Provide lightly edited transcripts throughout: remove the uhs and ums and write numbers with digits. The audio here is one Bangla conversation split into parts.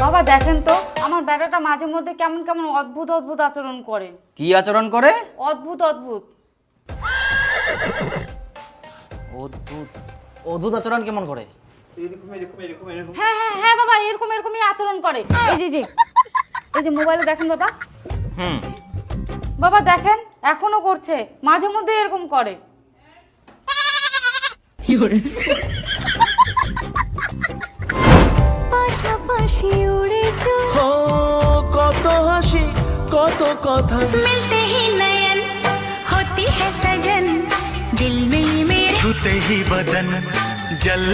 বাবা দেখেন তো আমার বেটাটা মাঝে মধ্যে কেমন কেমন অদ্ভুত অদ্ভুত আচরণ করে। কি আচরণ করে? অদ্ভুত অদ্ভুত। অদ্ভুত অদ্ভুত আচরণ কেমন করে? হ্যাঁ হ্যাঁ হ্যাঁ বাবা, এরকমই আচরণ করে। এই যে মোবাইলে দেখেন বাবা। বাবা দেখেন এখনো করছে, মাঝে মধ্যে এরকম করে। পাশাপাশি উড়েছো কত হাসি কত কথা मिलते ही नयन होती है सजन दिल में मेरे छूते ही बदन जल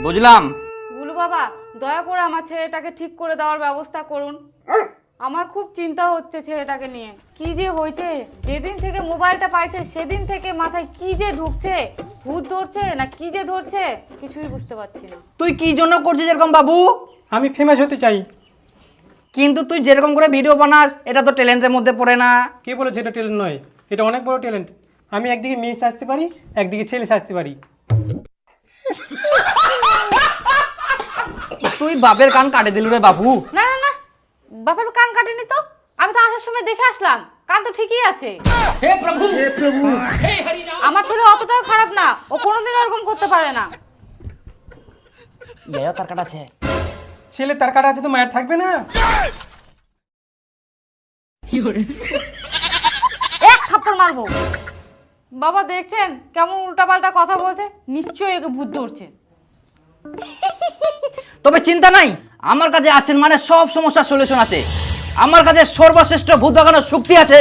বুঝলাম। গুলু বাবা দয়া করে আমার ছেলেটাকে ঠিক করে দেওয়ার ব্যবস্থা করুন। আমার খুব চিন্তা হচ্ছে ছেলেটাকে নিয়ে। কি যে হয়েছে, যেদিন থেকে মোবাইলটা পাইছে সেদিন থেকে মাথায় কি যে ঢুকছে, ভূত ধরছে না কি যে ধরছে কিছুই বুঝতে পারছি না। তুই কি জন্য করছিস এরকম বাবু? আমি ফেমাস হতে চাই। কিন্তু তুই যেরকম করে ভিডিও বানাস এটা তো ট্যালেন্টের মধ্যে পড়ে না। কে বলেছে এটা ট্যালেন্ট নয়? এটা অনেক বড় ট্যালেন্ট। আমি একদিকে মেয়ে সাজতে পারি, একদিকে ছেলে সাজতে পারি। তুই বাপের কান কাটে দিলু রে বাবু। না না না, বাপের কান কাটেনি তো। আমি তো আসার সময় দেখে আসলাম, কান তো ঠিকই আছে। হে প্রভু হে প্রভু হে হরি রাম। আমার ছেলে অতটাও খারাপ না, ও কোনোদিন এরকম করতে পারে না। ইয়া তার কাটাছে। ছেলে তার কাটা আছে তো মায়ের থাকবে না? এক থাপ্পড় মারবো। বাবা দেখছেন কেমন উল্টাপাল্টা কথা বলছে, নিশ্চয়ই একে ভূত ধরছে। তবে চিন্তা নাই, আমার কাছে আসেন মানে সব সমস্যার সলিউশন আছে। আমার কাছে সর্বশ্রেষ্ঠ ভূত ভাগানোর শক্তি আছে।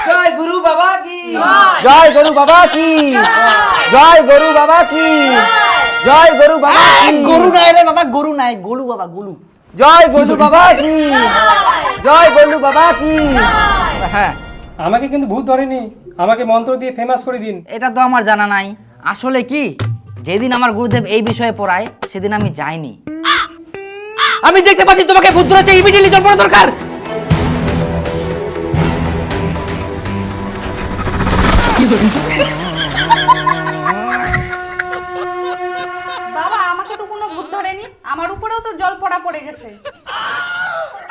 জয় গুরু বাবা কি, জয় গুরু বাবা কি, জয় গুরু বাবা কি, জয় গুরু বাবা কি। গরু নাই রে বাবা, গরু নাই, গোলু বাবা গোলু। জয় গুরু বাবা কি, জয় গুরু বাবা কি। হ্যাঁ, আমাকে কিন্তু ভূত ধরেনি, আমাকে মন্ত্র দিয়ে ফেমাস করে দিন। এটা তো আমার জানা নাই। আসলে কি, যেদিন আমার গুরুদেব এই বিষয়ে পড়ায় সেদিন আমি যাইনি। আমি দেখতে পাচ্ছি তোমাকে ভূত ধরেছে, ইমিডিয়েটলি জল পড়া দরকার। বাবা আমাকে তো কোনো ভূত ধরেনি, আমার উপরেও তো জল পড়া পড়ে গেছে।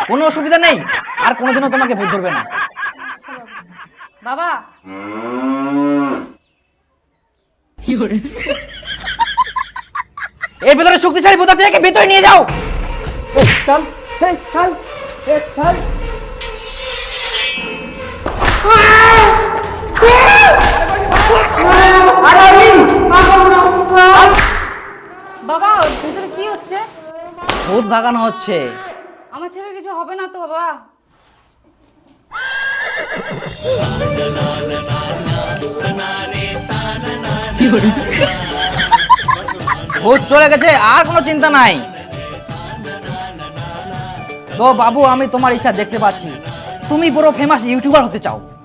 কোনো অসুবিধা নেই, আর কোনোদিনও তোমাকে ভূত ধরবে না। বাবা এর ভেতরে শক্তিশালী ভূত আছে, একে ভেতরে নিয়ে যাও। চল চল চল। বাবা ওর ভিতরে কি হচ্ছে? ভূত ভাগানো হচ্ছে। আমার ছেলে কিছু হবে না তো বাবা? ভূত চলে গেছে, আর কোনো চিন্তা নাই। তো বাবু আমি তোমার ইচ্ছা দেখতে পাচ্ছি, তুমি বড় ফেমাস ইউটিউবার হতে চাও।